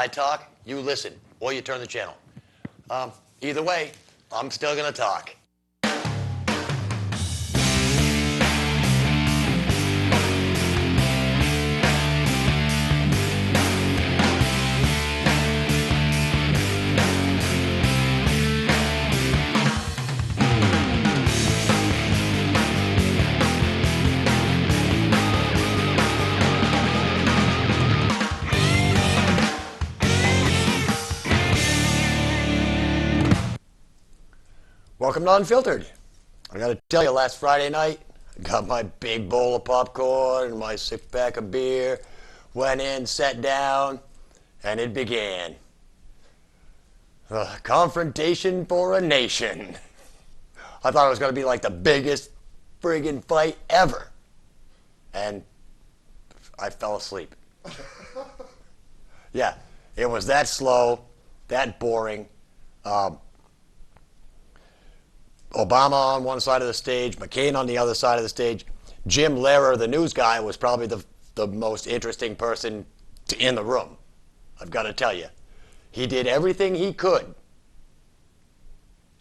I talk, you listen, or you turn the channel. Either way, I'm still going to talk. Welcome to Unfiltered. I got to tell you, last Friday night, I got my big bowl of popcorn and my six-pack of beer, went in, sat down, and it began. The confrontation for a nation. I thought it was going to be like the biggest friggin' fight ever. And I fell asleep. Yeah, it was that slow, that boring. Obama on one side of the stage, McCain on the other side of the stage. Jim Lehrer, the news guy, was probably the most interesting person in the room. I've got to tell you. He did everything he could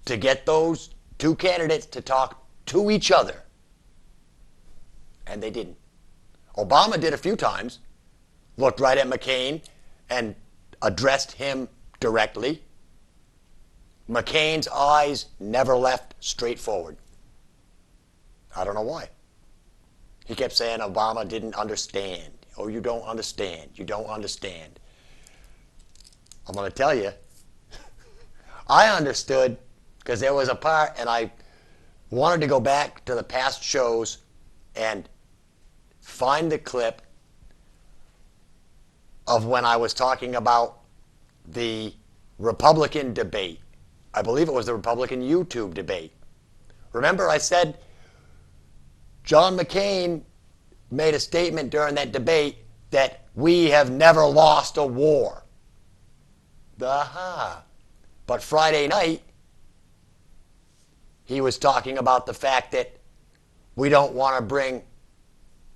to get those two candidates to talk to each other. And they didn't. Obama did a few times, looked right at McCain and addressed him directly. McCain's eyes never left straight forward. I don't know why. He kept saying Obama didn't understand. Oh, you don't understand. You don't understand. I'm going to tell you, I understood because there was a part, and I wanted to go back to the past shows and find the clip of when I was talking about the Republican debate. I believe it was the Republican YouTube debate. Remember I said John McCain made a statement during that debate that we have never lost a war. Aha. But Friday night, he was talking about the fact that we don't want to bring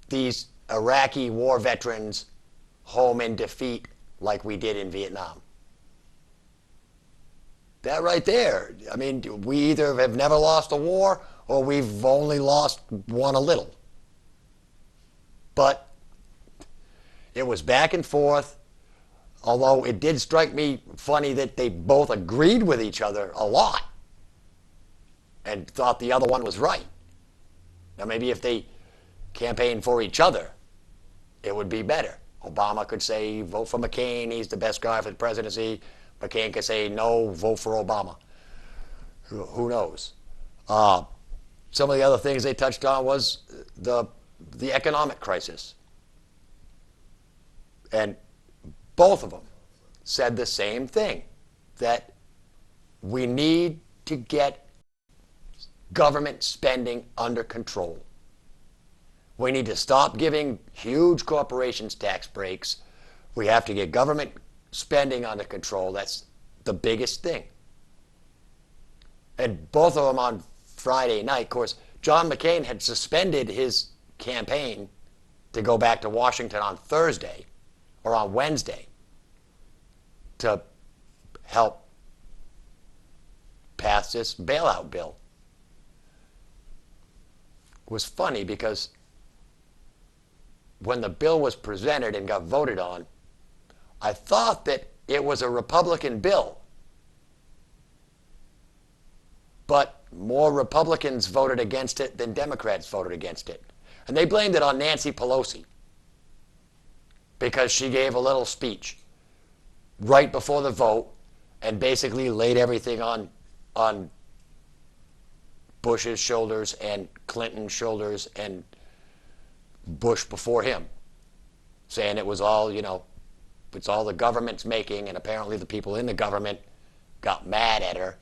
these Iraqi war veterans home in defeat like we did in Vietnam. That right there. I mean, we either have never lost a war or we've only lost one a little. But it was back and forth, although it did strike me funny that they both agreed with each other a lot and thought the other one was right. Now, maybe if they campaigned for each other, it would be better. Obama could say, vote for McCain, he's the best guy for the presidency. McCain could say, no, vote for Obama. Who knows? Some of the other things they touched on was the economic crisis. And both of them said the same thing, that we need to get government spending under control. We need to stop giving huge corporations tax breaks. We have to get government spending under control. That's the biggest thing. And both of them on Friday night, of course, John McCain had suspended his campaign to go back to Washington on Thursday or on Wednesday to help pass this bailout bill. It was funny because when the bill was presented and got voted on, I thought that it was a Republican bill. But more Republicans voted against it than Democrats voted against it. And they blamed it on Nancy Pelosi because she gave a little speech right before the vote and basically laid everything on Bush's shoulders and Clinton's shoulders and Bush before him, saying it was all, it's all the government's making, and apparently the people in the government got mad at her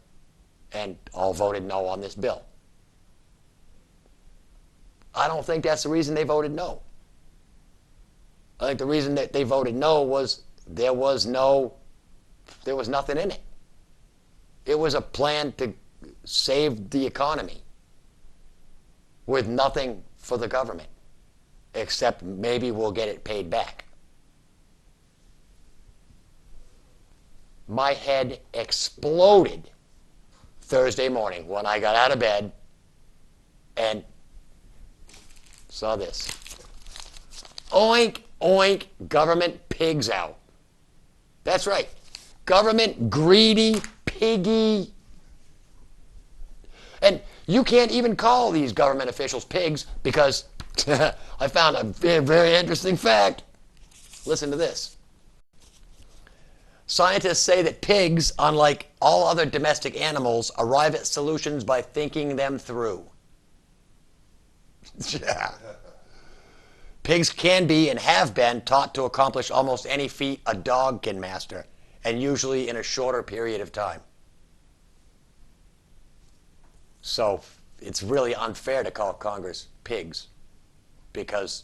and all voted no on this bill. I don't think that's the reason they voted no. I think the reason that they voted no was there was nothing in it. It was a plan to save the economy with nothing for the government, except maybe we'll get it paid back. My head exploded Thursday morning when I got out of bed and saw this. Oink, oink, government pigs out. That's right. Government greedy, piggy. And you can't even call these government officials pigs because I found a very, very interesting fact. Listen to this. Scientists say that pigs, unlike all other domestic animals, arrive at solutions by thinking them through. Yeah. Pigs can be and have been taught to accomplish almost any feat a dog can master, and usually in a shorter period of time. So it's really unfair to call Congress pigs, because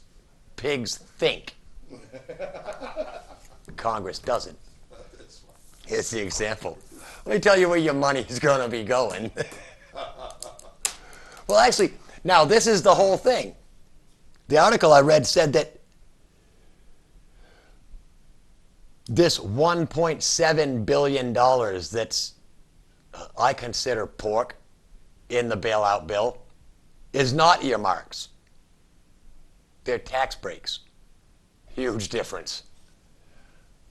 pigs think. Congress doesn't. Here's the example. Let me tell you where your money is going to be going. Well, actually, now this is the whole thing. The article I read said that this $1.7 billion that's, I consider pork, in the bailout bill is not earmarks. They're tax breaks. Huge difference.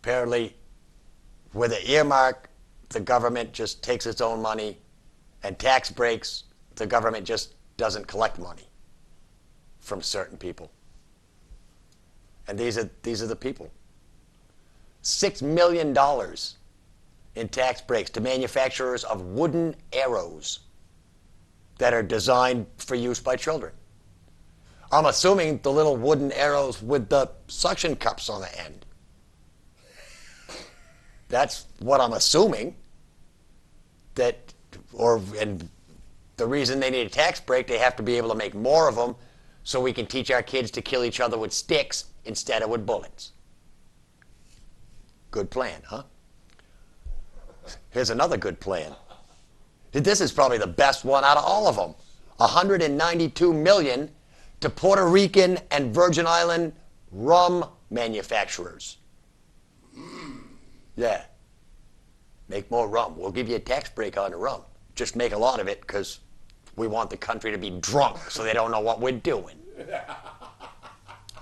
Apparently, with an earmark, the government just takes its own money, and tax breaks, the government just doesn't collect money from certain people. And these are the people. $6 million in tax breaks to manufacturers of wooden arrows that are designed for use by children. I'm assuming the little wooden arrows with the suction cups on the end. That's what I'm assuming. And the reason they need a tax break, they have to be able to make more of them so we can teach our kids to kill each other with sticks instead of with bullets. Good plan, huh? Here's another good plan. This is probably the best one out of all of them. $192 million to Puerto Rican and Virgin Island rum manufacturers. Yeah. Make more rum. We'll give you a tax break on the rum. Just make a lot of it because we want the country to be drunk so they don't know what we're doing.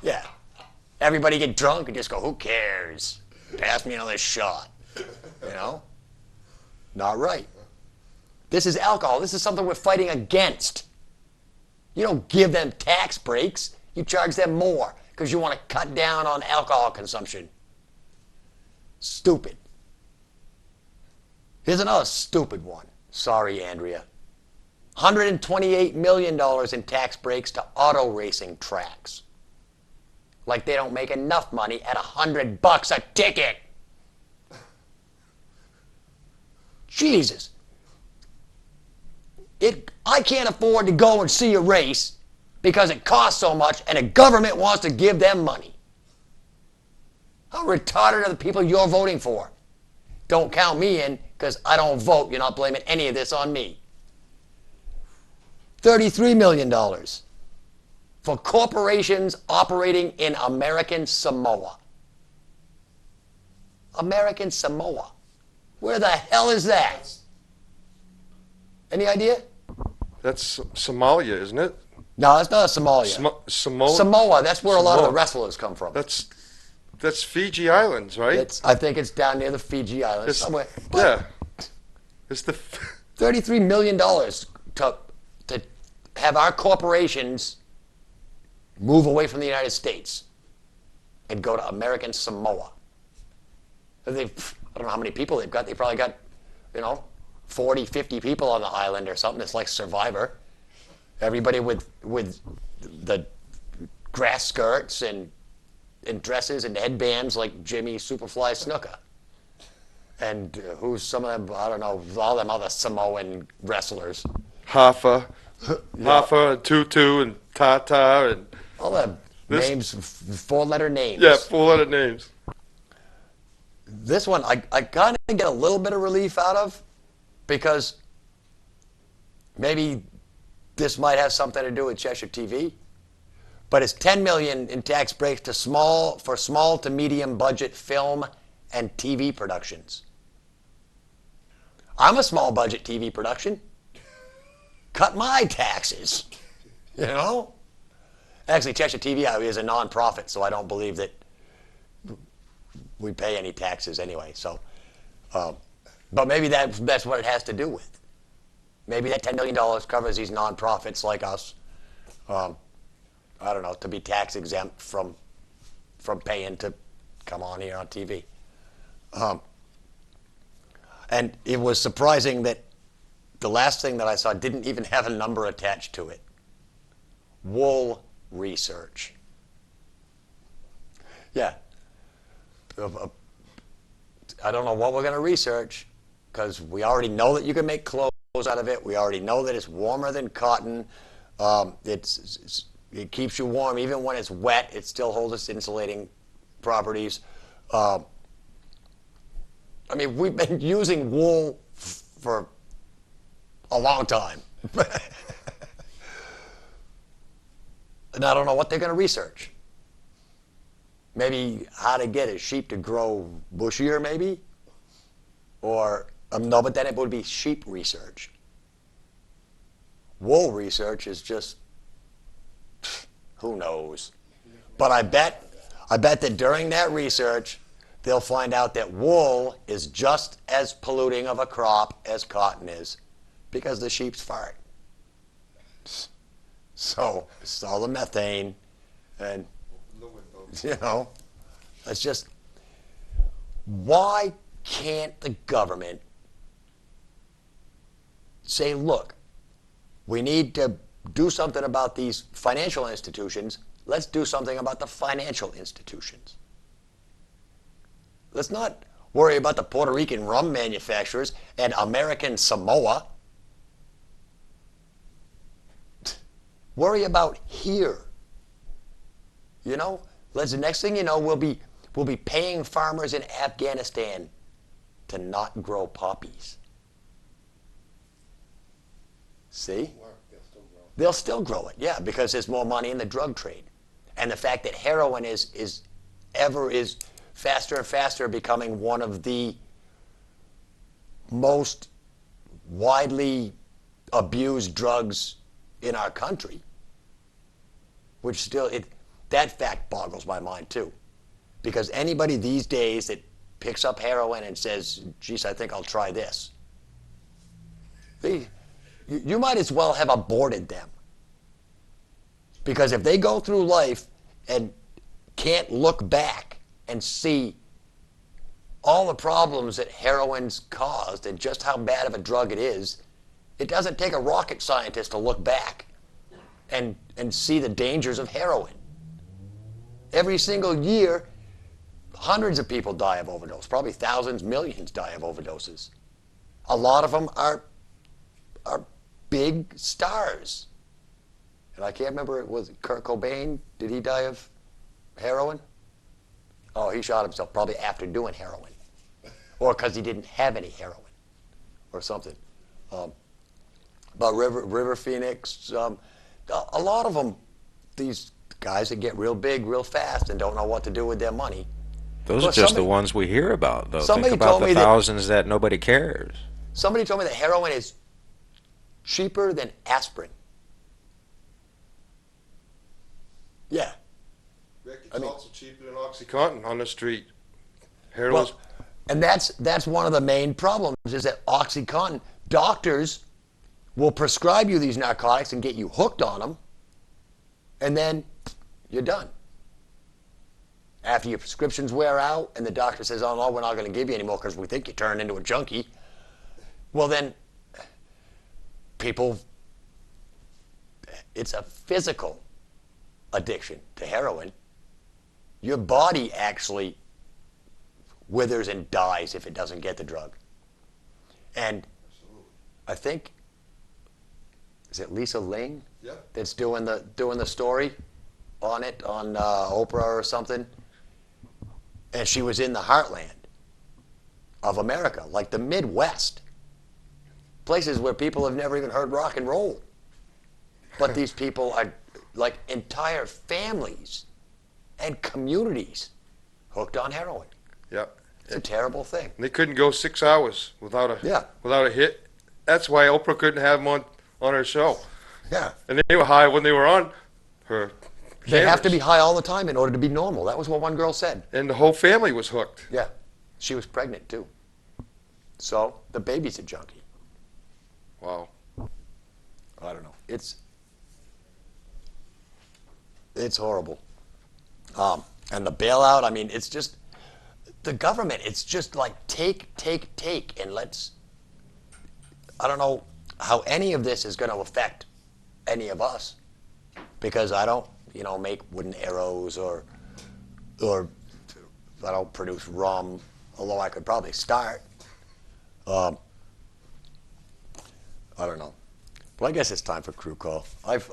Yeah. Everybody get drunk and just go, who cares? Pass me another shot. You know? Not right. This is alcohol. This is something we're fighting against. You don't give them tax breaks. You charge them more because you want to cut down on alcohol consumption. Stupid. Here's another stupid one. Sorry, Andrea. $128 million in tax breaks to auto racing tracks. Like they don't make enough money at $100 a ticket. Jesus. I can't afford to go and see a race because it costs so much and the government wants to give them money. How retarded are the people you're voting for? Don't count me in because I don't vote. You're not blaming any of this on me. $33 million for corporations operating in American Samoa. American Samoa. Where the hell is that? Any idea? That's Somalia, isn't it? No, it's not Somalia. Samoa, that's where a lot of the wrestlers come from. That's Fiji Islands, right? I think it's down near the Fiji Islands somewhere. Yeah. It's the $33 million to have our corporations move away from the United States and go to American Samoa. I don't know how many people they've got. They probably got, 40, 50 people on the island or something. It's like Survivor. Everybody with the grass skirts and dresses and headbands like Jimmy Superfly Snuka. And who's some of them? I don't know. All them other Samoan wrestlers. Hafa and Tutu and Tata and all the names, four-letter names. Yeah, four-letter names. This one I kind of get a little bit of relief out of because maybe this might have something to do with Cheshire TV. But it's $10 million in tax breaks for small to medium budget film and TV productions. I'm a small budget TV production. Cut my taxes. You know? Actually, Cheshire TV is a non-profit, so I don't believe that we pay any taxes anyway. So, but maybe that's what it has to do with. Maybe that $10 million covers these non-profits like us. I don't know, to be tax exempt from paying to come on here on TV. And it was surprising that the last thing that I saw didn't even have a number attached to it. Wool research. Yeah. I don't know what we're going to research because we already know that you can make clothes out of it. We already know that it's warmer than cotton. It keeps you warm even when it's wet. It still holds its insulating properties. I mean, we've been using wool for a long time. And I don't know what they're going to research. Maybe how to get a sheep to grow bushier, maybe? Or, no, but then it would be sheep research. Wool research is just, who knows? But I bet that during that research, they'll find out that wool is just as polluting of a crop as cotton is because the sheep's fart. So it's all the methane and, you know, it's just, why can't the government say, look, we need to do something about these financial institutions. Let's do something about the financial institutions. Let's not worry about the Puerto Rican rum manufacturers and American Samoa. Worry about here. You know, the next thing you know, we'll be paying farmers in Afghanistan to not grow poppies. See? They'll still grow it, yeah, because there's more money in the drug trade. And the fact that heroin is faster and faster becoming one of the most widely abused drugs in our country, which still, that fact boggles my mind too. Because anybody these days that picks up heroin and says, geez, I think I'll try this, you might as well have aborted them. Because if they go through life and can't look back and see all the problems that heroin's caused and just how bad of a drug it is, it doesn't take a rocket scientist to look back and see the dangers of heroin. Every single year, hundreds of people die of overdose. Probably thousands, millions die of overdoses. A lot of them are big stars. And I can't remember, was it Kurt Cobain? Did he die of heroin? Oh, he shot himself probably after doing heroin. Or because he didn't have any heroin or something. But River Phoenix, a lot of them, these guys that get real big real fast and don't know what to do with their money. Those are just the ones we hear about, though. Think about told the me thousands that nobody cares. Somebody told me that heroin is cheaper than aspirin. Yeah. Rick, it's also cheaper than OxyContin on the street. Heroin. Well, and that's one of the main problems is that OxyContin, doctors will prescribe you these narcotics and get you hooked on them, and then you're done. After your prescriptions wear out and the doctor says, oh no, we're not going to give you any more because we think you turned into a junkie, well then, people, it's a physical addiction to heroin. Your body actually withers and dies if it doesn't get the drug. And I think, is it Lisa Ling? Yeah. That's doing the story on it on Oprah or something. And she was in the heartland of America, like the Midwest, places where people have never even heard rock and roll. But these people are like entire families and communities hooked on heroin. Yep. It's a terrible thing. And they couldn't go 6 hours without Yeah. a hit. That's why Oprah couldn't have them on her show. Yeah. And they were high when they were on her They have to be cameras. high all the time in order to be normal. That was what one girl said. And the whole family was hooked. Yeah. She was pregnant too. So the baby's a junkie. Wow. I don't know. It's horrible. And the bailout, I mean, it's just the government. It's just like take, and let's. I don't know how any of this is going to affect any of us, because I don't, make wooden arrows or I don't produce rum, although I could probably start. I don't know. Well, I guess it's time for crew call. I've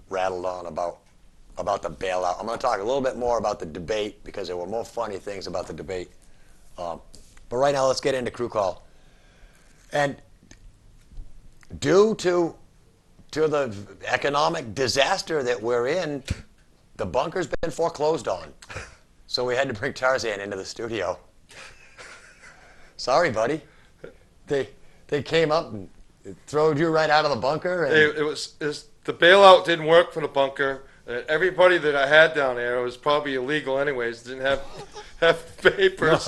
rattled on about the bailout. I'm going to talk a little bit more about the debate because there were more funny things about the debate. But right now, let's get into crew call. And due to the economic disaster that we're in, the bunker's been foreclosed on. So we had to bring Tarzan into the studio. Sorry, buddy. They came up and throwed you right out of the bunker. And It was the bailout didn't work for the bunker. Everybody that I had down there was probably illegal anyways. Didn't have papers,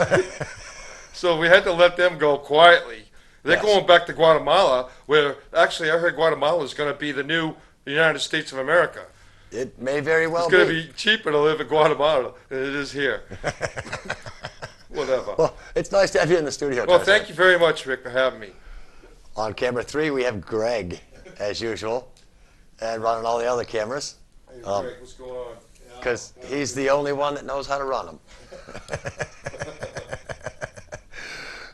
so we had to let them go quietly. They're Yes. going back to Guatemala, where actually I heard Guatemala is going to be the new United States of America. It may very well It's going to be cheaper to live in Guatemala than it is here. Whatever. Well, it's nice to have you in the studio. Well, Tarzan. thank you very much, Rick, for having me. On camera 3, we have Greg, as usual, and running all the other cameras, Hey, Rick, what's going on? because he's the only one that knows how to run them.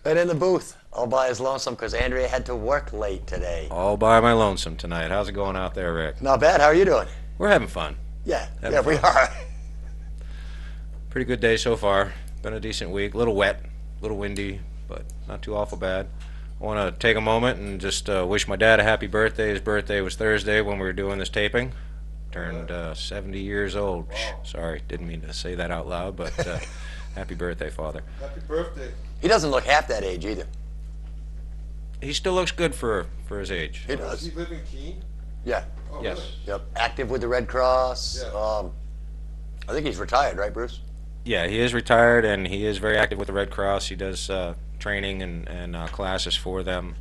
And in the booth, all by his lonesome, because Andrea had to work late today. All by my lonesome tonight. How's it going out there, Rick? Not bad. How are you doing? We're having fun. Yeah, Having we fun. are. Pretty good day so far. Been a decent week. A little wet, a little windy, but not too awful bad. I want to take a moment and just wish my dad a happy birthday. His birthday was Thursday when we were doing this taping. Turned 70 years old. Sorry, didn't mean to say that out loud, but happy birthday, Father. Happy birthday. He doesn't look half that age either. He still looks good for his age. He Does does. he live in Keene? Yeah. Oh, Yes. really? Yep. Active with the Red Cross. Yeah. I think he's retired, right, Bruce? Yeah, he is retired and he is very active with the Red Cross. He does training and classes for them,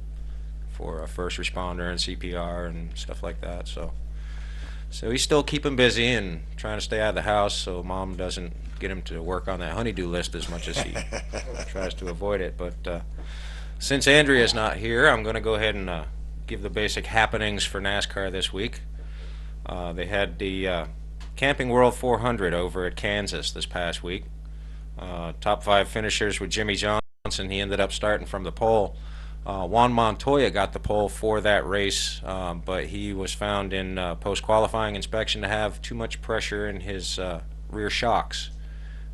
for a first responder and CPR and stuff like that. So he's still keeping busy and trying to stay out of the house so Mom doesn't get him to work on that honeydew list as much as he tries to avoid it. But since Andrea's not here, I'm going to go ahead and give the basic happenings for NASCAR this week. They had the Camping World 400 over at Kansas this past week. Top 5 finishers with Jimmy Johnson. He ended up starting from the pole. Juan Montoya got the pole for that race, but he was found in post-qualifying inspection to have too much pressure in his rear shocks,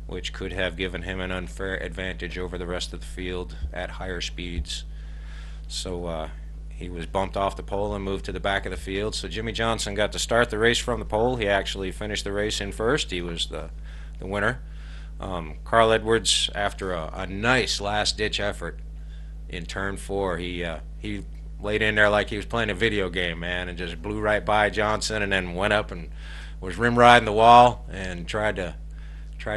which could have given him an unfair advantage over the rest of the field at higher speeds. So he was bumped off the pole and moved to the back of the field. So Jimmy Johnson got to start the race from the pole. He actually finished the race in first. He was the winner. Carl Edwards, after a nice last-ditch effort in turn 4, he laid in there like he was playing a video game, man, and just blew right by Johnson, and then went up and was rim riding the wall and tried to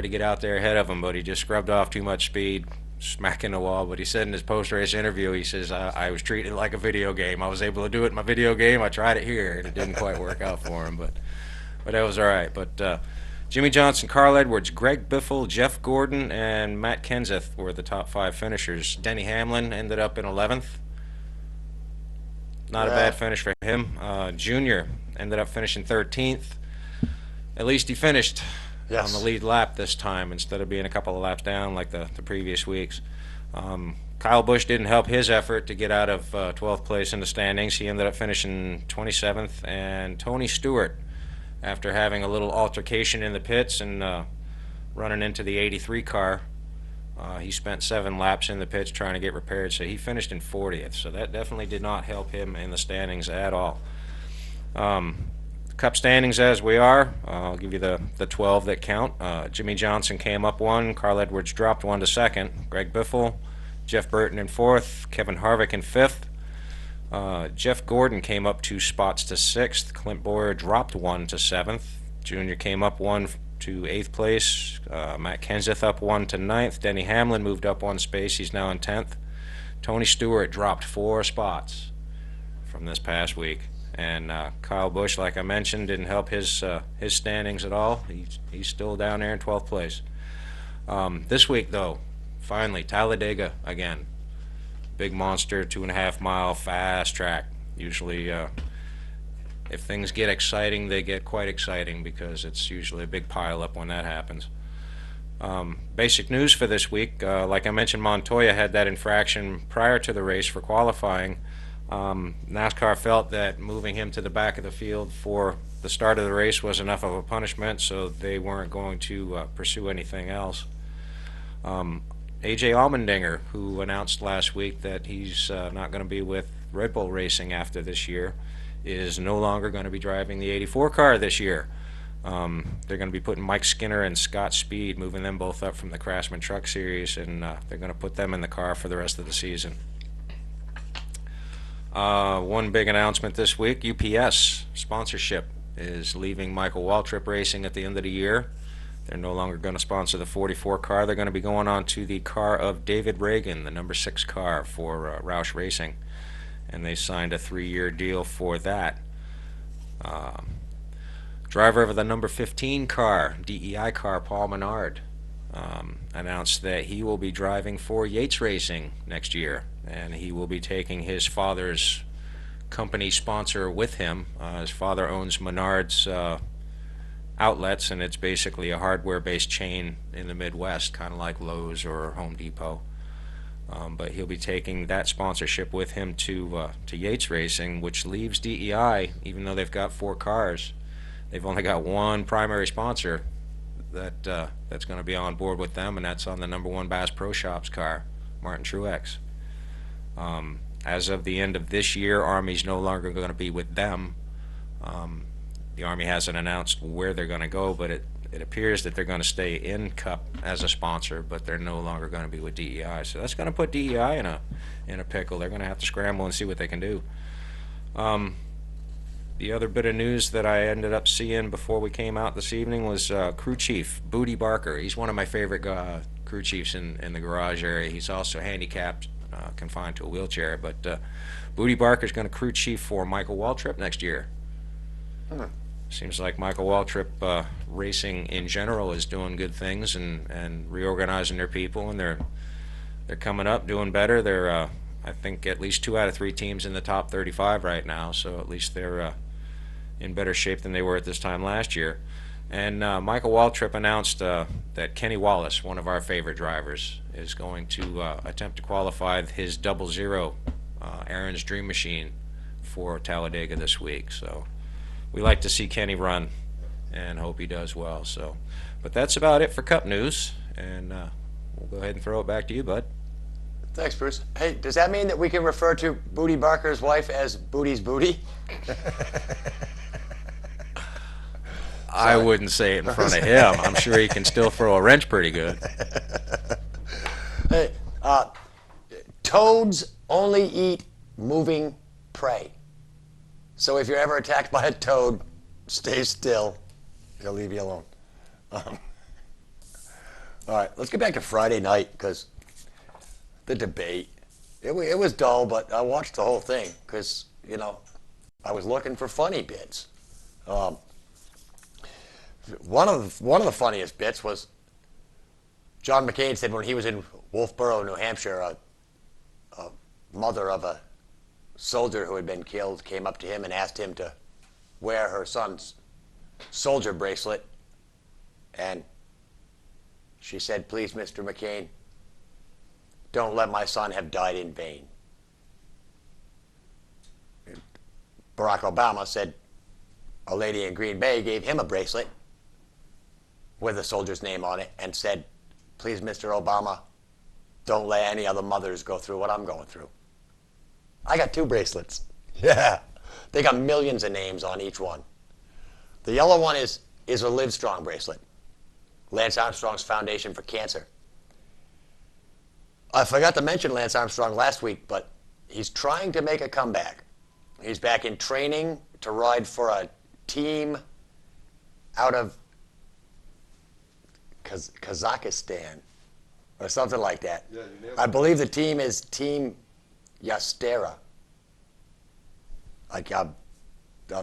get out there ahead of him, but he just scrubbed off too much speed, smacking the wall. But he said in his post-race interview, he says, I was treating it like a video game. I was able to do it in my video game. I tried it here, and it didn't quite work out for him, but that was all right. But Jimmy Johnson, Carl Edwards, Greg Biffle, Jeff Gordon, and Matt Kenseth were the top 5 finishers. Denny Hamlin ended up in 11th. Not a bad finish for him. Junior ended up finishing 13th. At least he finished on the lead lap this time instead of being a couple of laps down like the previous weeks. Kyle Busch didn't help his effort to get out of 12th place in the standings. He ended up finishing 27th. And Tony Stewart, after having a little altercation in the pits and running into the 83 car, he spent 7 laps in the pits trying to get repaired, so he finished in 40th. So that definitely did not help him in the standings at all. Cup standings as we are. I'll give you the 12 that count. Jimmy Johnson came up one. Carl Edwards dropped one to second. Greg Biffle, Jeff Burton in fourth. Kevin Harvick in fifth. Jeff Gordon came up 2 spots to sixth. Clint Boyer dropped one to seventh. Junior came up one to eighth place. Matt Kenseth up one to ninth. Denny Hamlin moved up one space. He's now in 10th. Tony Stewart dropped 4 spots from this past week. And Kyle Busch, like I mentioned, didn't help his standings at all. He's still down there in 12th place. This week, though, finally, Talladega again. Big monster, 2.5 mile fast track. Usually, if things get exciting, they get quite exciting because it's usually a big pile up when that happens. Basic news for this week, like I mentioned, Montoya had that infraction prior to the race for qualifying. NASCAR felt that moving him to the back of the field for the start of the race was enough of a punishment, so they weren't going to pursue anything else. AJ Allmendinger, who announced last week that he's not going to be with Red Bull Racing after this year, is no longer going to be driving the 84 car this year. They're going to be putting Mike Skinner and Scott Speed, moving them both up from the Craftsman Truck Series, and they're going to put them in the car for the rest of the season. One big announcement this week, UPS sponsorship is leaving Michael Waltrip Racing at the end of the year. They're no longer going to sponsor the 44 car. They're going to be going on to the car of David Reagan, the number 6 car for Roush Racing. And they signed a 3-year deal for that. Driver of the number 15 car, DEI car, Paul Menard, announced that he will be driving for Yates Racing next year. And he will be taking his father's company sponsor with him. His father owns Menard's outlets, and it's basically a hardware-based chain in the Midwest, kind of like Lowe's or Home Depot. But he'll be taking that sponsorship with him to Yates Racing, which leaves DEI, even though they've got 4 cars, they've only got one primary sponsor that's going to be on board with them, and that's on the number 1 Bass Pro Shops car, Martin Truex. As of the end of this year, Army's no longer going to be with them. The Army hasn't announced where they're going to go, but it appears that they're going to stay in Cup as a sponsor, but they're no longer going to be with DEI. So that's going to put DEI in a pickle. They're going to have to scramble and see what they can do. The other bit of news that I ended up seeing before we came out this evening was crew chief Booty Barker. He's one of my favorite crew chiefs in the garage area. He's also handicapped, confined to a wheelchair, but Booty Barker's going to crew chief for Michael Waltrip next year. Seems like Michael Waltrip Racing in general is doing good things and reorganizing their people, and they're coming up, doing better. They're I think at least 2 out of 3 teams in the top 35 right now, so at least they're in better shape than they were at this time last year. And Michael Waltrip announced that Kenny Wallace, one of our favorite drivers, is going to attempt to qualify his 00 Aaron's Dream Machine for Talladega this week. So we like to see Kenny run and hope he does well. So, but that's about it for Cup news, and we'll go ahead and throw it back to you, bud. Thanks, Bruce. Hey, does that mean that we can refer to Booty Barker's wife as Booty's Booty? I wouldn't say it in front of him. I'm sure he can still throw a wrench pretty good. Hey, toads only eat moving prey. So if you're ever attacked by a toad, stay still. He'll leave you alone. All right, let's get back to Friday night, because the debate, it was dull, but I watched the whole thing because, you know, I was looking for funny bits. One of the funniest bits was John McCain said when he was in Wolfboro, New Hampshire, a mother of a soldier who had been killed came up to him and asked him to wear her son's soldier bracelet, and she said, "Please, Mr. McCain, don't let my son have died in vain." Barack Obama said a lady in Green Bay gave him a bracelet with a soldier's name on it and said, "Please, Mr. Obama, don't let any other mothers go through what I'm going through." I got 2 bracelets. Yeah. They got millions of names on each one. The yellow one is a Live Strong bracelet. Lance Armstrong's Foundation for Cancer. I forgot to mention Lance Armstrong last week, but he's trying to make a comeback. He's back in training to ride for a team out of Kazakhstan or something like that. Yeah, you nailed it. I believe the team is Team Yastera. I'm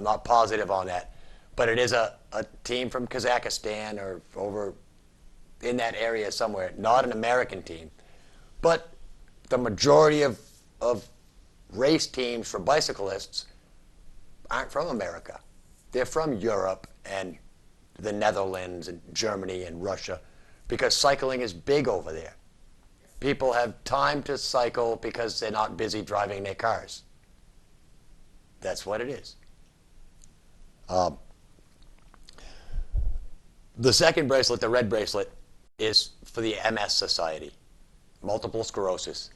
not positive on that, but it is a team from Kazakhstan or over in that area somewhere. Not an American team, but the majority of race teams for bicyclists aren't from America. They're from Europe and the Netherlands and Germany and Russia, because cycling is big over there. People have time to cycle because they're not busy driving their cars. That's what it is. The second bracelet, the red bracelet, is for the MS Society, multiple sclerosis.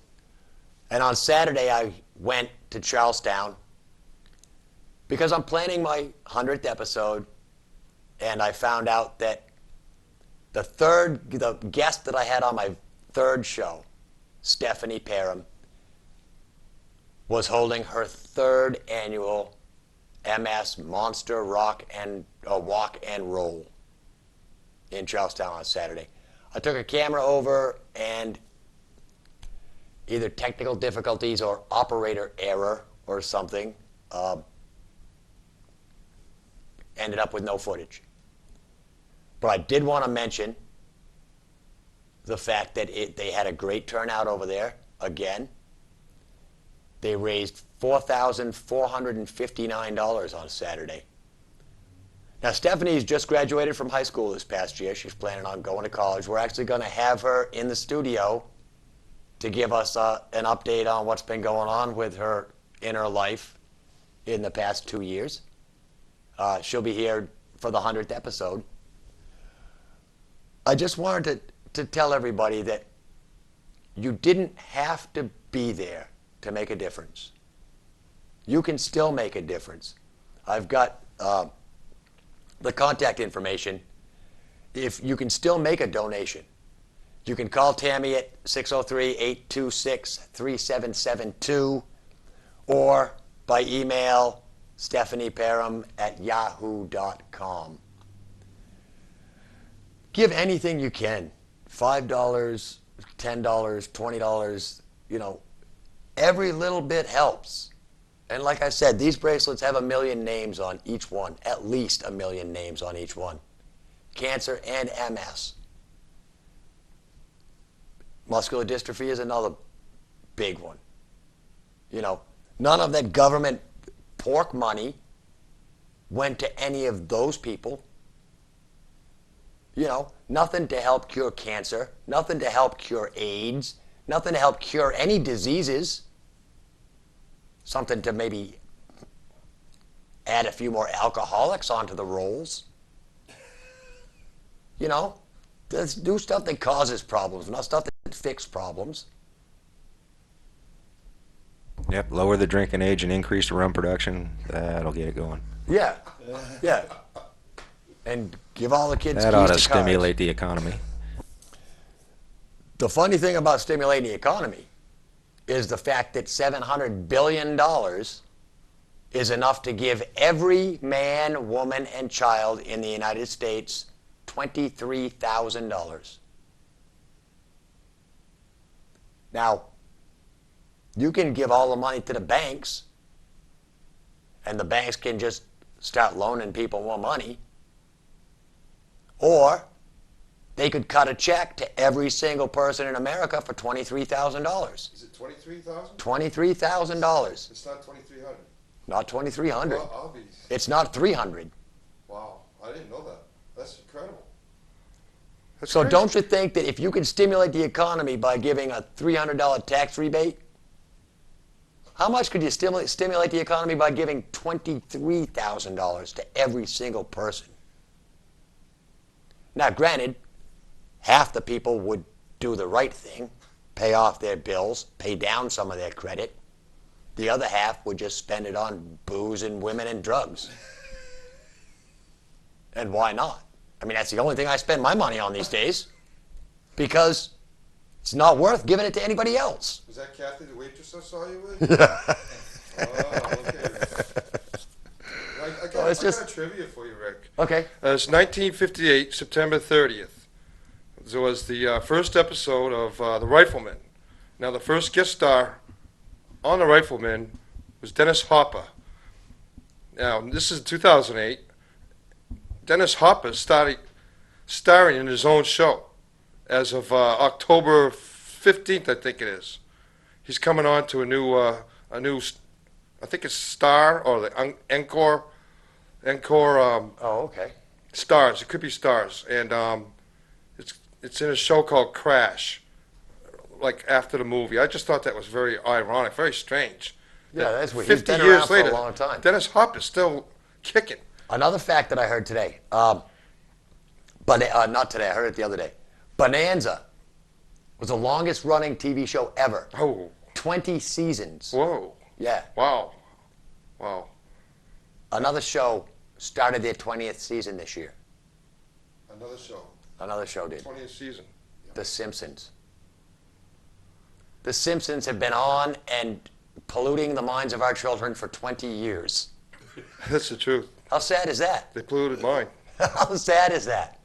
And on Saturday, I went to Charlestown because I'm planning my 100th episode, and I found out that the guest that I had on my third show, Stephanie Parham, was holding her third annual MS Monster Walk and Roll in Charlestown on Saturday. I took a camera over, and either technical difficulties or operator error or something ended up with no footage. But I did want to mention the fact that they had a great turnout over there again. They raised $4,459 on Saturday. Now, Stephanie's just graduated from high school this past year. She's planning on going to college. We're actually going to have her in the studio to give us an update on what's been going on with her in her life in the past 2 years. She'll be here for the 100th episode. I just wanted to tell everybody that you didn't have to be there to make a difference. You can still make a difference. I've got the contact information. If you can still make a donation, you can call Tammy at 603-826-3772 or by email stephanieparham@yahoo.com. Give anything you can. $5, $10, $20, every little bit helps. And like I said, these bracelets have 1 million names on each one, at least 1 million names on each one. Cancer and MS. Muscular dystrophy is another big one. None of that government pork money went to any of those people. Nothing to help cure cancer, nothing to help cure AIDS, nothing to help cure any diseases. Something to maybe add a few more alcoholics onto the rolls. Let's do stuff that causes problems, not stuff that fixes problems. Yep, lower the drinking age and increase the rum production. That'll get it going. Yeah. And give all the kids That keys ought to cars. stimulate the economy. The funny thing about stimulating the economy is the fact that $700 billion is enough to give every man, woman, and child in the United States $23,000. Now, you can give all the money to the banks, and the banks can just start loaning people more money. Or they could cut a check to every single person in America for $23,000. Is it 23,000? $23,000. It's not 2,300. Not 2,300. Well, I'll be. It's not 300. Wow, I didn't know that. That's incredible. That's So crazy. don't you think that if you can stimulate the economy by giving a $300 tax rebate, how much could you stimulate the economy by giving $23,000 to every single person? Now, granted, half the people would do the right thing, pay off their bills, pay down some of their credit. The other half would just spend it on booze and women and drugs. And why not? I mean, that's the only thing I spend my money on these days because it's not worth giving it to anybody else. Was that Kathy, the waitress I saw you with? Oh, okay. I got a trivia for you, Rick. Okay. It's 1958, September 30th. It was the first episode of The Rifleman. Now, the first guest star on The Rifleman was Dennis Hopper. Now, this is 2008. Dennis Hopper started starring in his own show as of October 15th, I think it is. He's coming on to a new, I think it's Star or the Encore, Oh, okay. Stars. It could be Stars, and it's in a show called Crash, like after the movie. I just thought that was very ironic, very strange. Yeah, that's weird. He's 50 been years around for later, a long time. Dennis Hopper's still kicking. Another fact that I heard today, but not today, I heard it the other day. Bonanza was the longest running TV show ever. Oh, 20 seasons. whoa, Yeah. wow, wow. Another show started their 20th season this year. Another show, Another show did. 20th season. The Simpsons. The Simpsons have been on and polluting the minds of our children for 20 years. That's the truth. How sad is that? They polluted mine. How sad is that?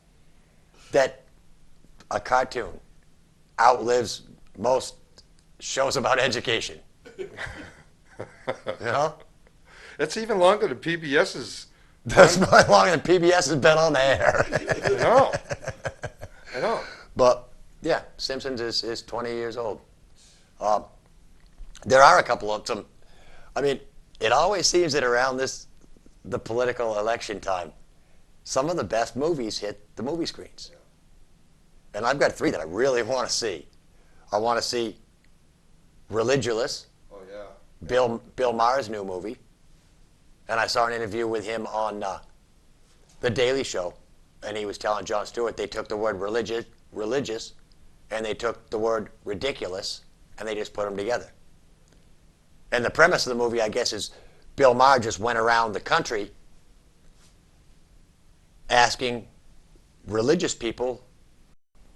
That a cartoon outlives most shows about education. You know? It's even longer than PBS's. That's not longer than PBS has been on the air. I know. But yeah, Simpsons is 20 years old. There are a couple of them. I mean, it always seems that around the political election time, some of the best movies hit the movie screens. And I've got 3 that I really want to see. I want to see Religulous, Oh, yeah. Bill Maher's new movie. And I saw an interview with him on The Daily Show, and he was telling Jon Stewart they took the word religious, and they took the word ridiculous, and they just put them together. And the premise of the movie, I guess, is Bill Maher just went around the country asking religious people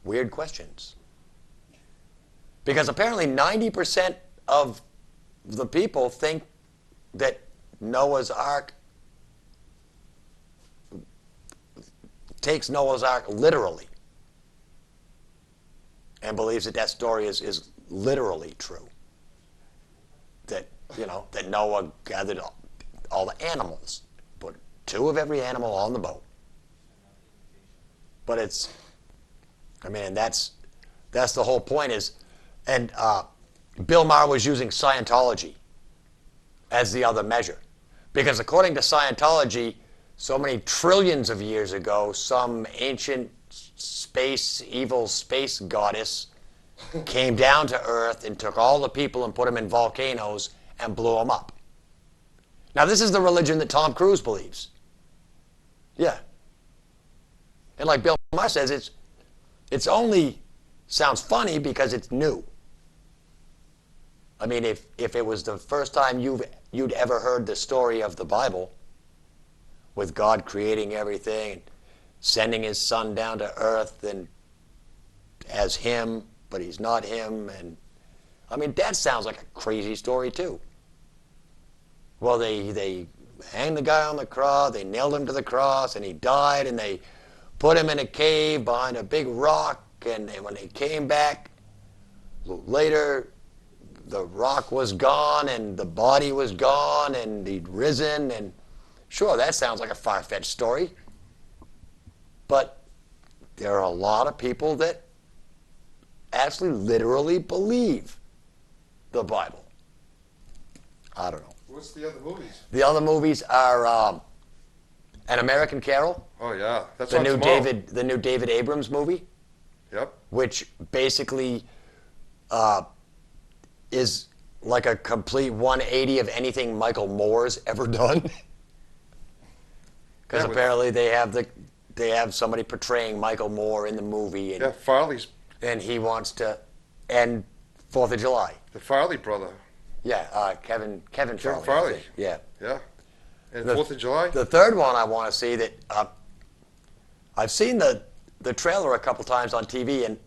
weird questions. Because apparently 90% of the people think that Noah's Ark takes Noah's Ark literally and believes that story is literally true. That, that Noah gathered all the animals, put 2 of every animal on the boat. But that's the whole point is, and Bill Maher was using Scientology as the other measure. Because according to Scientology, so many trillions of years ago, some ancient evil space goddess came down to Earth and took all the people and put them in volcanoes and blew them up. Now, this is the religion that Tom Cruise believes. Yeah. And like Bill Maher says, it's only sounds funny because it's new. I mean, if it was the first time you'd ever heard the story of the Bible, with God creating everything, and sending his son down to earth and as him, but he's not him, and I mean, that sounds like a crazy story too. Well, they hanged the guy on the cross, they nailed him to the cross, and he died, and they put him in a cave behind a big rock, and when they came back later, the rock was gone and the body was gone and he'd risen, and sure, that sounds like a far-fetched story, but there are a lot of people that actually literally believe the Bible. I don't know. What's the other movies? The other movies are An American Carol, Oh, yeah. That's the on new tomorrow. the new David Abrams movie, Yep. which basically is like a complete 180 of anything Michael Moore's ever done. Because Yeah, apparently they have somebody portraying Michael Moore in the movie, and, Yeah, Farley's, and he wants to end 4th of July. the Farley brother. Yeah, Kevin Farley. I Farley. think. Yeah. Yeah. And The- 4th of July? The third one I want to see that I've seen the trailer a couple times on TV, and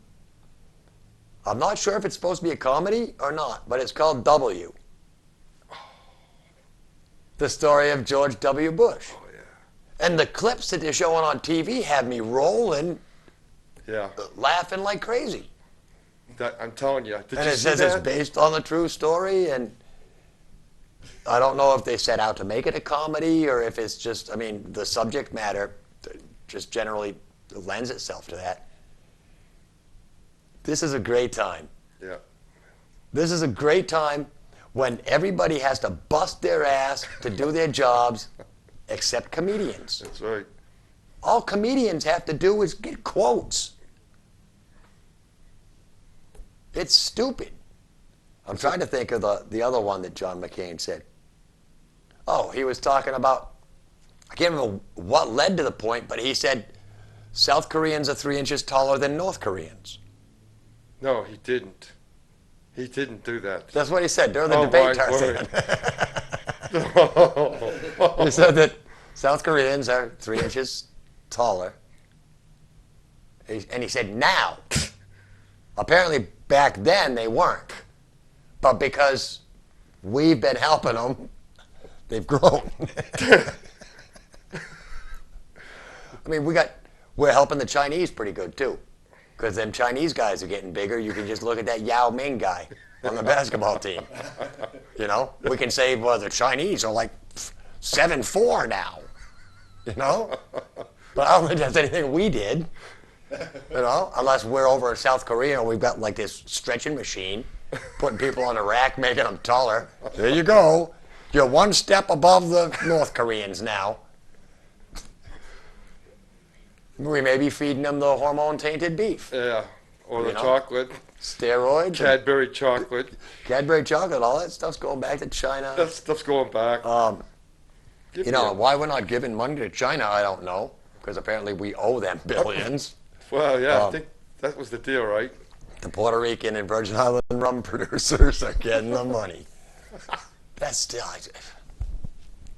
I'm not sure if it's supposed to be a comedy or not, but it's called W. The story of George W. Bush. Oh, yeah. And the clips that they're showing on TV have me rolling, Yeah. laughing like crazy. I'm telling you. Did And you it see says it's that? based on the true story, and I don't know if they set out to make it a comedy or if it's just, I mean, the subject matter just generally lends itself to that. This is a great time. Yeah. This is a great time when everybody has to bust their ass to do their jobs except comedians. That's right. All comedians have to do is get quotes. It's stupid. I'm trying to think of the other one that John McCain said. Oh, he was talking about, I can't remember what led to the point, but he said South Koreans are 3 inches taller than North Koreans. No, he didn't. He didn't do that. That's what he said during the Oh, debate, my Tarzan. word. He said that South Koreans are 3 inches taller. And he said now. Apparently back then they weren't. But because we've been helping them, they've grown. I mean, we're helping the Chinese pretty good too. Because them Chinese guys are getting bigger. You can just look at that Yao Ming guy on the basketball team. You know, we can say, well, the Chinese are like 7'4" now. You know, but I don't think that's anything we did. You know, unless we're over in South Korea and we've got like this stretching machine, putting people on a rack, making them taller. There you go. You're one step above the North Koreans now. We may be feeding them the hormone-tainted beef. Yeah. Or the You know? chocolate. Steroids. Cadbury chocolate. Cadbury chocolate, all that stuff's going back to China. That stuff's going back. Give You me know, a- why we're not giving money to China, I don't know. Because apparently we owe them billions. Well, yeah, I Um, think that was the deal, right? The Puerto Rican and Virgin Island rum producers are getting the money. That's still...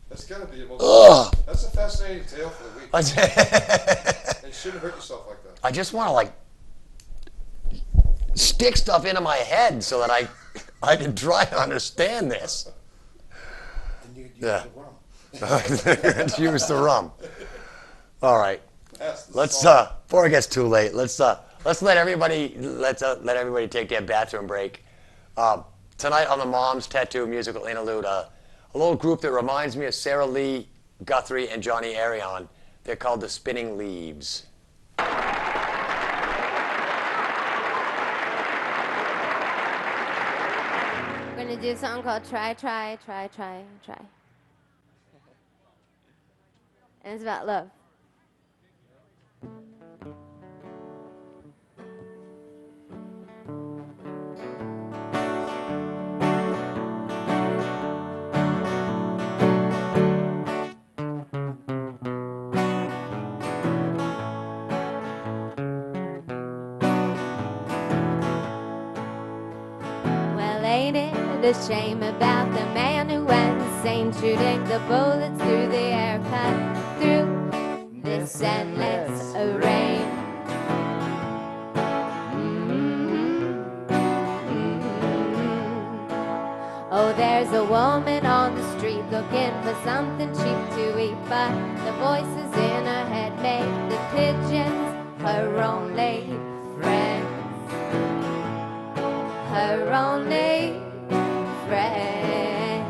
That's got to be the most. Ugh. That's a fascinating tale for the week. I And you shouldn't hurt yourself like that. I just want to like stick stuff into my head so that I can try to understand this. And you Yeah. the rum. Let's use the rum. All right. That's the Let's song. before it gets too late, let's let everybody let everybody take their bathroom break. Tonight on the Mom's Tattoo musical interlude, a little group that reminds me of Sarah Lee Guthrie and Johnny Arion. They're called the Spinning Leaves. We're gonna do something called try. And it's about love. Well, ain't it a shame about the man who went insane, shooting the bullets through the air, cut through this endless rain. Oh, there's a woman on the street looking for something cheap to eat, but the voices in her head make the pigeons her only friends. Her only friend.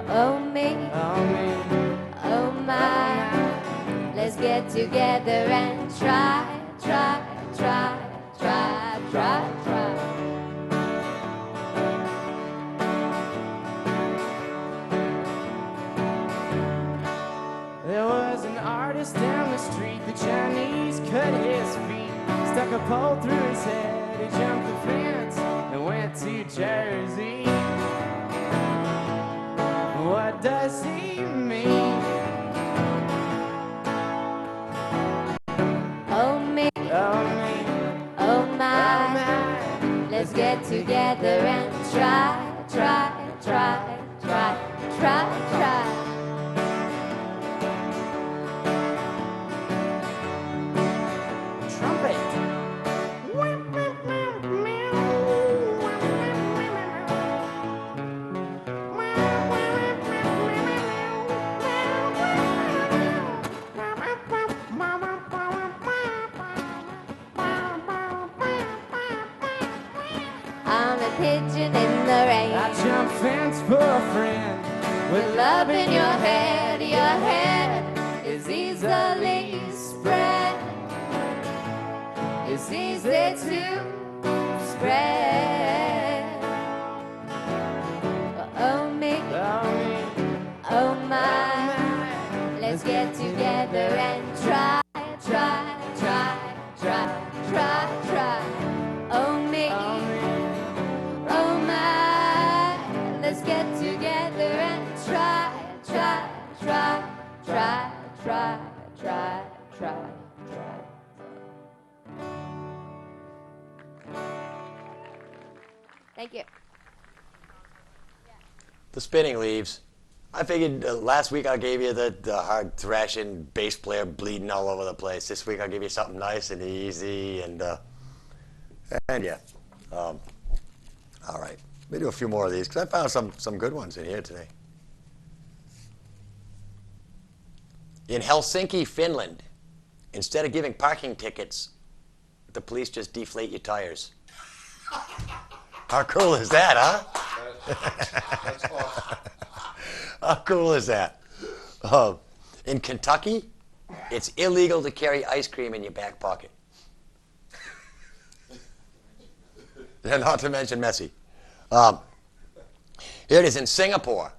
Oh me, oh my, let's get together and try. There was an artist down the street, the Chinese cut his feet, stuck a pole through his head, he jumped the fence and went to Jersey. What does he mean? Oh me, Oh me, oh oh my, my, let's get together and try. a pigeon in the rain. I jump fence for a friend. With love in your head is easily spread. It's easy to spread. Oh me, oh my, let's get together and try. Oh me, oh my, let's get together and try. Thank you. The Spinning Leaves. I figured last week I gave you the hard thrashing bass player bleeding all over the place. This week I'll give you something nice and easy and yeah. All right. Let me do a few more of these because I found some good ones in here today. In Helsinki, Finland, instead of giving parking tickets, the police just deflate your tires. How cool is that, huh? That's awesome. How cool is that? In Kentucky, it's illegal to carry ice cream in your back pocket. Yeah, not to mention messy. Here it is in Singapore.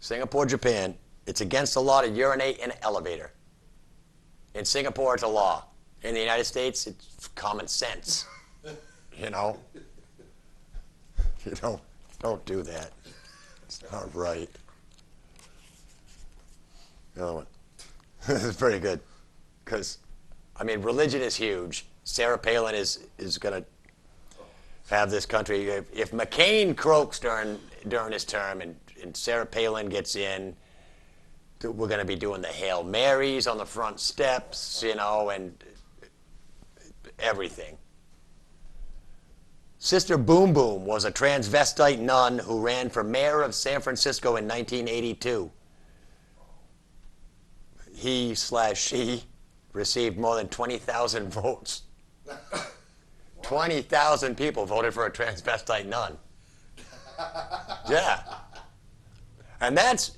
Singapore, Japan. It's against the law to urinate in an elevator. In Singapore, it's a law. In the United States, it's common sense. You know? You don't do that. It's not right. The other one. This is pretty good. Because, I mean, religion is huge. Sarah Palin is going to have this country. If McCain croaks during his term and Sarah Palin gets in, we're going to be doing the Hail Marys on the front steps, you know, and everything. Sister Boom Boom was a transvestite nun who ran for mayor of San Francisco in 1982. He/she received more than 20,000 votes. 20,000 people voted for a transvestite nun. Yeah. And that's,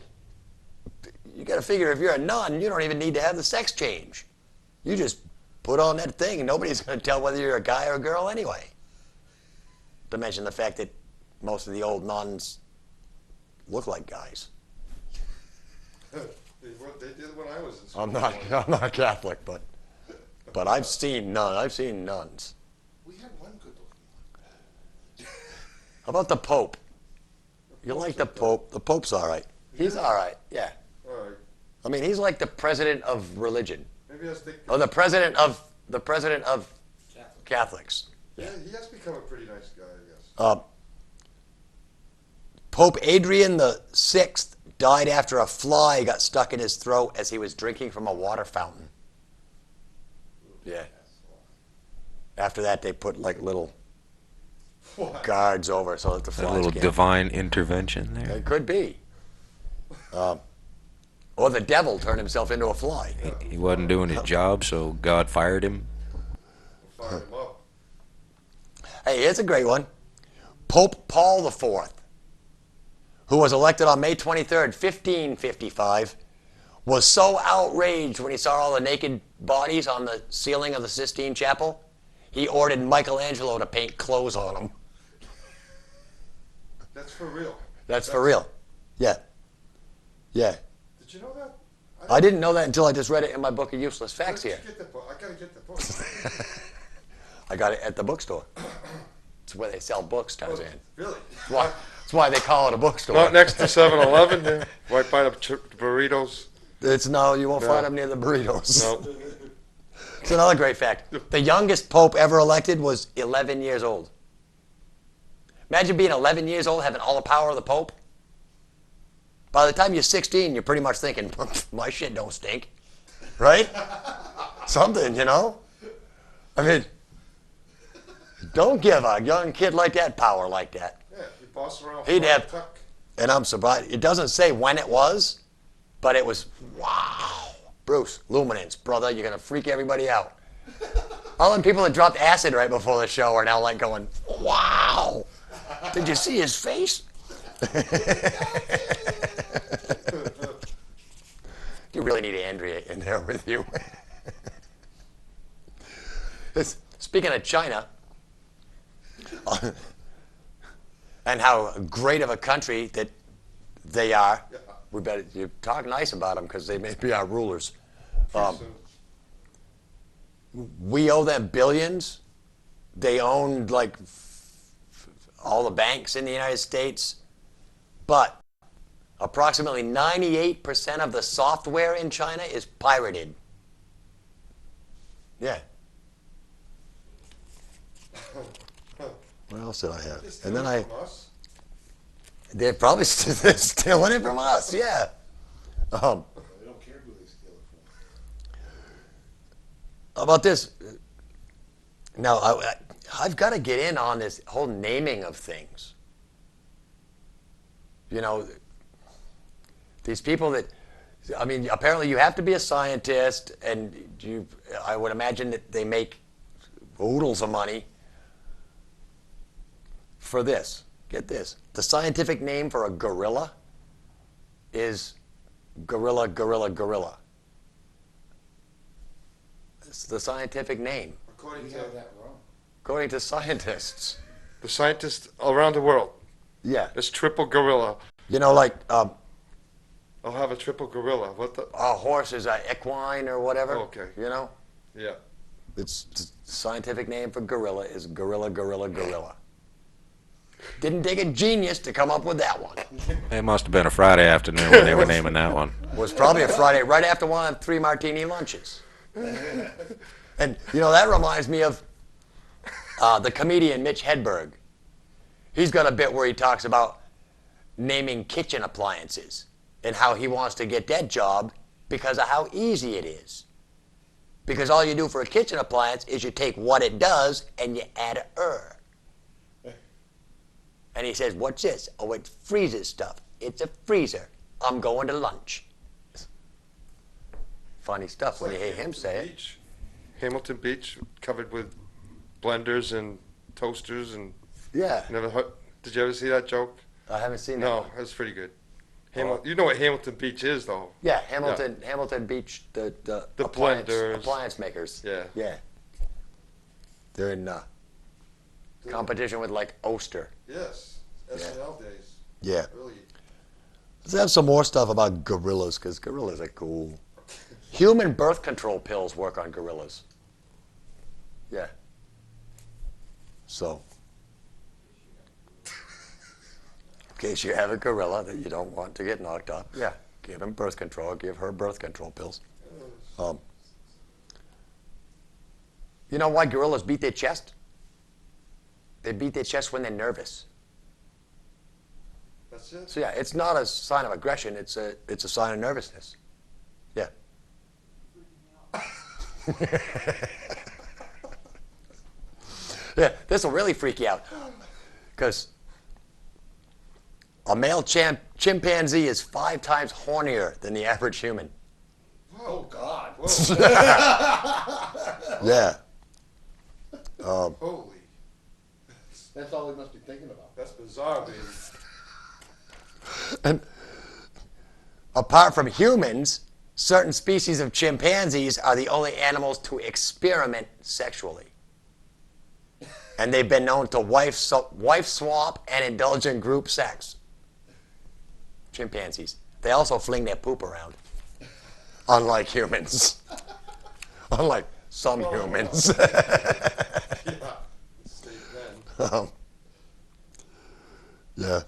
you got to figure if you're a nun, you don't even need to have the sex change. You just put on that thing and nobody's going to tell whether you're a guy or a girl anyway. To mention the fact that most of the old nuns look like guys. They did when I was in school. I'm not Catholic, but I've seen nuns. We had one good looking one. How about the Pope? You like the Pope? The Pope's all right. He's all right. Yeah. All right. I mean, he's like the president of religion, Maybe I think. or the president of Catholics. Yeah, he has become a pretty nice guy, I guess. Pope Adrian VI died after a fly got stuck in his throat as he was drinking from a water fountain. Yeah. After that, they put like little What? guards over so that the A flies little can't. divine intervention there. It could be. Or the devil turned himself into a fly. He wasn't doing his job, so God fired him. Fired him up. Hey, here's a great one. Pope Paul IV, who was elected on May 23rd, 1555, was so outraged when he saw all the naked bodies on the ceiling of the Sistine Chapel, he ordered Michelangelo to paint clothes on them. That's for real. That's for real. Yeah. Yeah. Did you know that? I didn't know that until I just read it in my book of useless facts Where'd here. you get that book? I gotta get the book. I got it at the bookstore. It's where they sell books, Tarzan. Really? That's why they call it a bookstore. Not next to 7-Eleven, there. Right by the burritos. You won't find them near the burritos. No. It's another great fact. The youngest pope ever elected was 11 years old. Imagine being 11 years old, having all the power of the pope. By the time you're 16, you're pretty much thinking, my shit don't stink. Right? Something, you know? I mean, don't give a young kid like that power like that. Yeah, he bossed around. He'd have- Tuck. And I'm surprised. It doesn't say when it was, but it was, wow. Bruce, luminance, brother, you're going to freak everybody out. All the people that dropped acid right before the show are now like going, wow. Did you see his face? You really need Andrea in there with you. Speaking of China, and how great of a country that they are, we better you talk nice about them because they may be our rulers. We owe them billions. They own like all the banks in the United States, but approximately 98% of the software in China is pirated. Yeah. What else did I have? And then they're probably they're stealing it from us. Yeah. They don't care who they steal it from. How about this? Now, I've got to get in on this whole naming of things. You know, these people that, I mean, apparently you have to be a scientist, and I would imagine that they make oodles of money for this. Get this. The scientific name for a gorilla is gorilla, gorilla, gorilla. It's the scientific name, According We to have that wrong. according to scientists. the scientists around the world, Yeah. it's triple gorilla. You know, like I'll have a triple gorilla. What the? a horse is an equine or whatever. Okay. You know? Yeah. It's the scientific name for gorilla is gorilla, gorilla, gorilla. Didn't take a genius to come up with that one. It must have been a Friday afternoon when they were naming that one. It was probably a Friday right after one of 3 martini lunches. And, you know, that reminds me of the comedian Mitch Hedberg. He's got a bit where he talks about naming kitchen appliances and how he wants to get that job because of how easy it is. Because all you do for a kitchen appliance is you take what it does and you add a And he says, what's this? Oh, it freezes stuff. It's a freezer. I'm going to lunch. Funny stuff when you hear him say it. Beach. Hamilton Beach, covered with blenders and toasters and Yeah. never heard. Did you ever see that joke? I haven't seen that. No, one. that's pretty good. Oh. You know what Hamilton Beach is, though. Yeah, Hamilton Beach, the The blenders. appliance makers. Yeah. Yeah. They're in competition with like Oster. Yes, SNL days. Yeah. Early. Let's have some more stuff about gorillas because gorillas are cool. Human birth control pills work on gorillas. Yeah. So, in case you have a gorilla that you don't want to get knocked up, yeah, give him birth control, give her birth control pills. You know why gorillas beat their chest? They beat their chest when they're nervous. That's it. So yeah, it's not a sign of aggression. It's a sign of nervousness. Yeah. Yeah, this will really freak you out, because a male chimpanzee is 5 times hornier than the average human. Oh, God. Yeah. Holy, That's all they must be thinking about. that's bizarre, baby. And apart from humans, certain species of chimpanzees are the only animals to experiment sexually. And they've been known to wife swap and indulge in group sex. Chimpanzees. They also fling their poop around. Unlike humans. Unlike some humans. Yeah. Stay then. Yeah.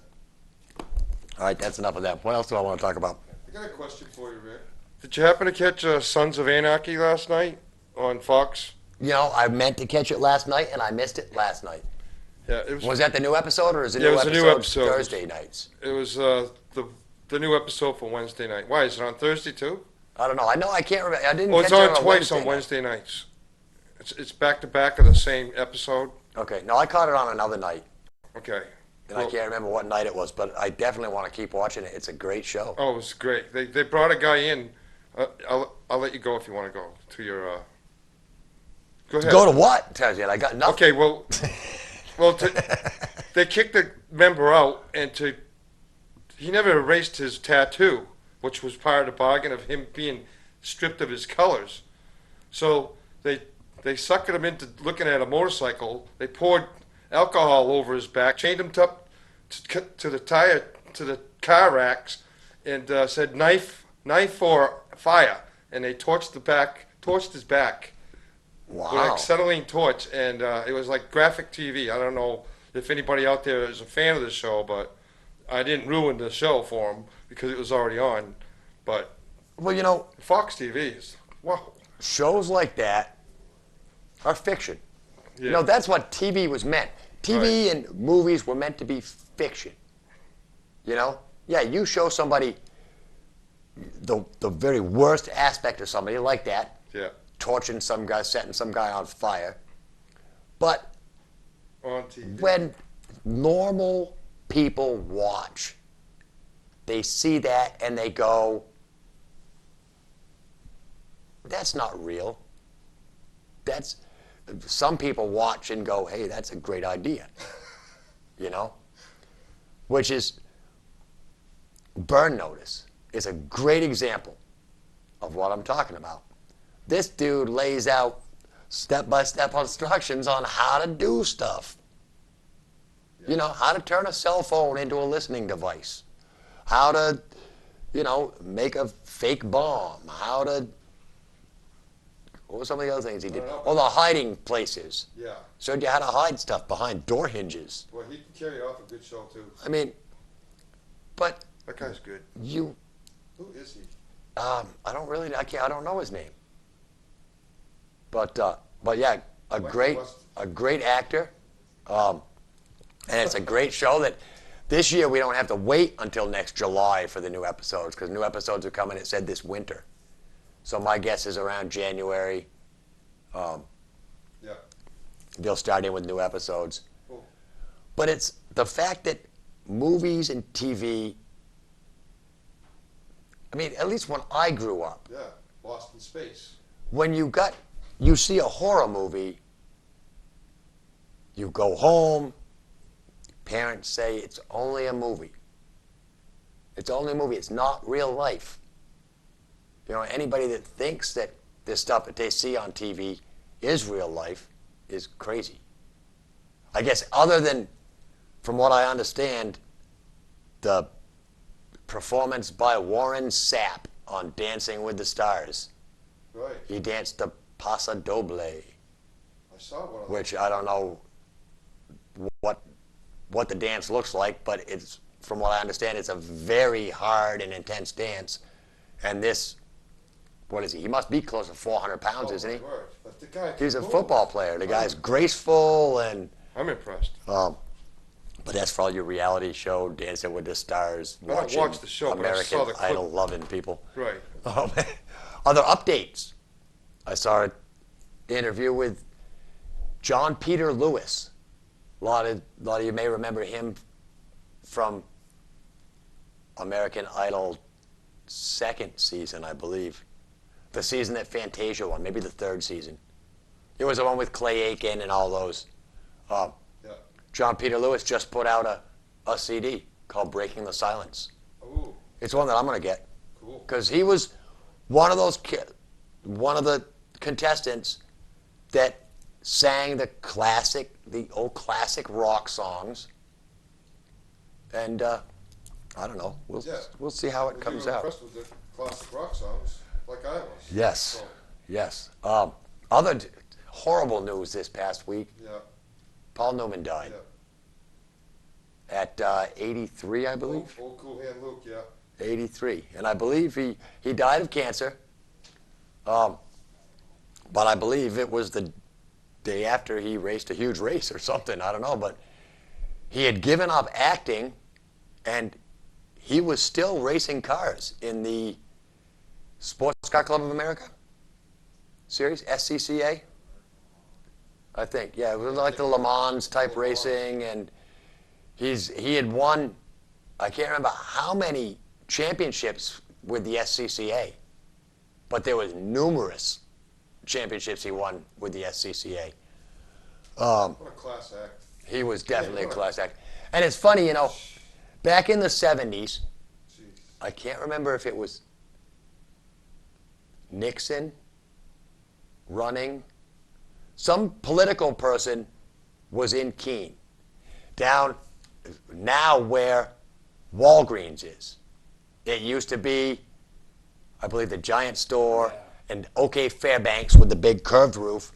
All right, that's enough of that. What else do I want to talk about? I got a question for you, Rick. Did you happen to catch Sons of Anarchy last night on Fox? You know, I meant to catch it last night, and I missed it last night. Yeah, it was. Was that the new episode, or is it Yeah, it was a new episode. Thursday nights? It was the new episode for Wednesday night. Why is it on Thursday too? I don't know. I know I can't remember. I didn't Well, catch it's it on on twice on night. Wednesday nights. It's back to back of the same episode. Okay, no, I caught it on another night, Okay. and I Well, can't remember what night it was, but I definitely want to keep watching it. It's a great show. Oh, it was great. They brought a guy in. I'll let you go if you want to go to your. Go ahead. Go to what? Tells you, I got nothing. Okay, well, they kicked the member out, and he never erased his tattoo, which was part of the bargain of him being stripped of his colors. So they suckered him into looking at a motorcycle. They poured alcohol over his back, chained him up to the car racks, and said knife or fire, and they torched his back with an Wow. acetylene torch, and it was like graphic TV. I don't know if anybody out there is a fan of the show, but I didn't ruin the show for him because it was already on. But Well, you know, Fox TV is wow. shows like that are fiction. Yeah. You know, that's what TV was meant. TV and movies were meant to be fiction. You know? Yeah, you show somebody the very worst aspect of somebody like that, Yeah. torching some guy, setting some guy on fire. But On TV. when normal people watch, they see that and they go, that's not real. That's, some people watch and go, hey, that's a great idea. You know? Which is, Burn Notice is a great example of what I'm talking about. This dude lays out step-by-step instructions on how to do stuff. You know, how to turn a cell phone into a listening device. How to, you know, make a fake bomb. How to, what were some of the other things he did? I don't know. Oh, the hiding places. Yeah. Showed you how to hide stuff behind door hinges. Well, he can carry off a good show too. I mean, but That guy's good. you, Who is he? I don't know his name. But yeah, a great actor. And it's a great show that this year we don't have to wait until next July for the new episodes, because new episodes are coming, it said, this winter. So my guess is around January, Yeah. they'll start in with new episodes. Cool. But it's the fact that movies and TV, I mean, at least when I grew up, Yeah. Lost in Space. when you see a horror movie, you go home, parents say it's only a movie. It's only a movie. It's not real life. You know, anybody that thinks that this stuff that they see on TV is real life is crazy. I guess other than, from what I understand, the performance by Warren Sapp on Dancing with the Stars. Right. He danced the Paso Doble, I saw one of them. which I don't know what the dance looks like, but it's, from what I understand, it's a very hard and intense dance. And this, what is he? He must be close to 400 pounds, isn't he? My word. But the guy He's a can move. football player. The guy's graceful, and I'm impressed. but that's for all your reality show, Dancing with the Stars, I don't watching watch the show, but I American saw the clip. Idol loving people. Right. Other updates. I saw an interview with John Peter Lewis. A lot of you may remember him from American Idol second season, I believe. The season that Fantasia won, maybe the third season. It was the one with Clay Aiken and all those. Yeah. John Peter Lewis just put out a CD called Breaking the Silence. Ooh. It's one that I'm going to get. Cool. Because he was one of the contestants that sang the old classic rock songs. And I don't know. Yeah. We'll see how it Well, comes you were out. impressed with the classic rock songs, like I was. Yes. So, Yes. Other horrible news this past week. yeah. Paul Newman died Yeah. at 83, I believe. Old Cool Hand Luke, yeah. 83. And I believe he died of cancer. But I believe it was the day after he raced a huge race or something. I don't know. But he had given up acting, and he was still racing cars in the Sports Car Club of America series, SCCA. I think, yeah, it was like the Le Mans type racing, and he had won, I can't remember how many championships with the SCCA, but there was numerous championships he won with the SCCA. What a class act. He was definitely a class act. And it's funny, you know, back in the 70s, I can't remember if it was Nixon running. Some political person was in Keene, down now where Walgreens is. It used to be, I believe, the Giant Store and OK Fairbanks with the big curved roof.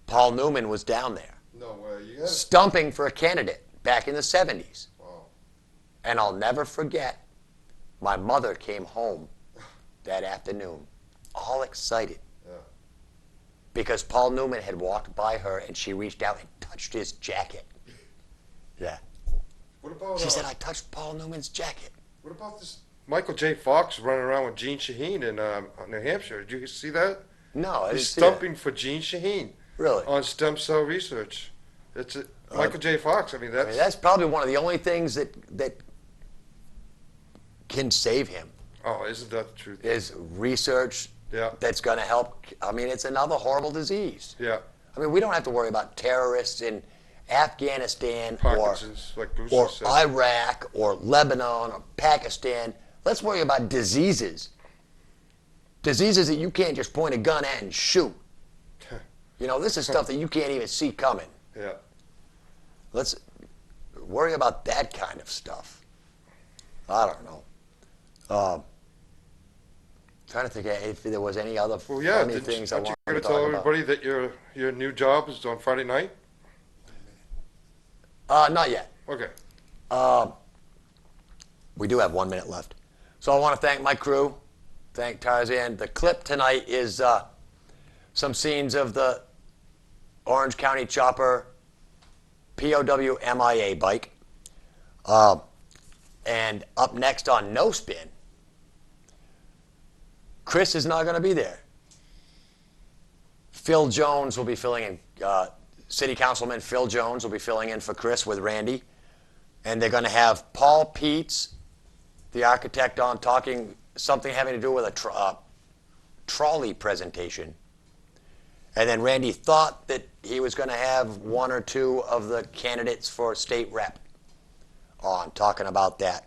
Paul Newman was down there, No way. You guys. stumping for a candidate back in the 70s. Wow. And I'll never forget, my mother came home that afternoon, all excited, Yeah. because Paul Newman had walked by her and she reached out and touched his jacket. Yeah. What about? She said, I touched Paul Newman's jacket. What about this Michael J. Fox running around with Gene Shaheen in New Hampshire? Did you see that? No, I didn't He's see that. stumping for Gene Shaheen Really? on stem cell research. It's Michael J. Fox. I mean, that's, I mean, that's probably one of the only things that can save him oh, isn't that the truth? is research Yeah. that's going to help. I mean, it's another horrible disease. Yeah. I mean, we don't have to worry about terrorists in Afghanistan Parkinson's, like Bruce or said. Iraq or Lebanon or Pakistan. Let's worry about diseases. Diseases that you can't just point a gun at and shoot. You know, this is stuff that you can't even see coming. Yeah. Let's worry about that kind of stuff. I don't know. Trying to think if there was any other Well, yeah. funny things I Aren't you wanted to going to tell talk about. everybody that your new job is on Friday night? Not yet. Okay. We do have 1 minute left. So I want to thank my crew, thank Tarzan. The clip tonight is some scenes of the Orange County Chopper POW MIA bike. And up next on No Spin, Chris is not going to be there. Phil Jones will be filling in. City Councilman Phil Jones will be filling in for Chris with Randy. And they're going to have Paul Peets, the architect, on talking something having to do with a trolley presentation. And then Randy thought that he was going to have one or two of the candidates for state rep on talking about that.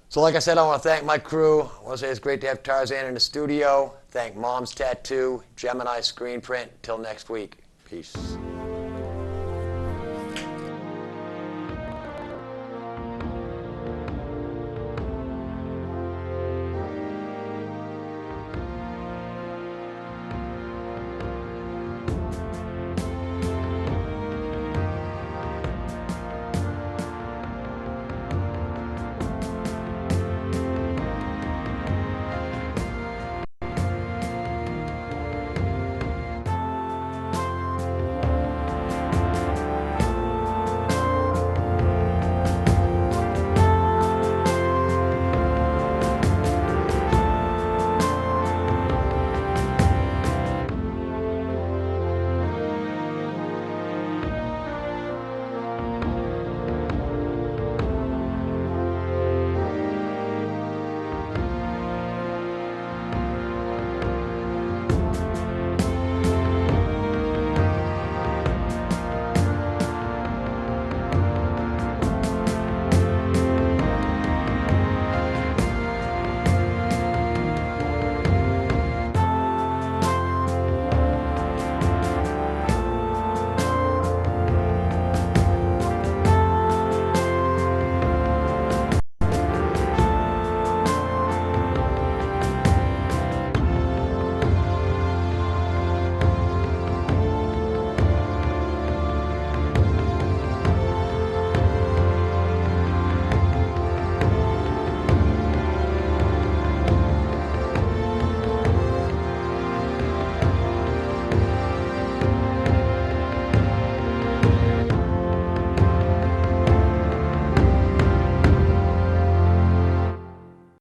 So like I said, I want to thank my crew. I want to say it's great to have Tarzan in the studio. Thank Mom's Tattoo, Gemini Screen Print. Till next week. Peace.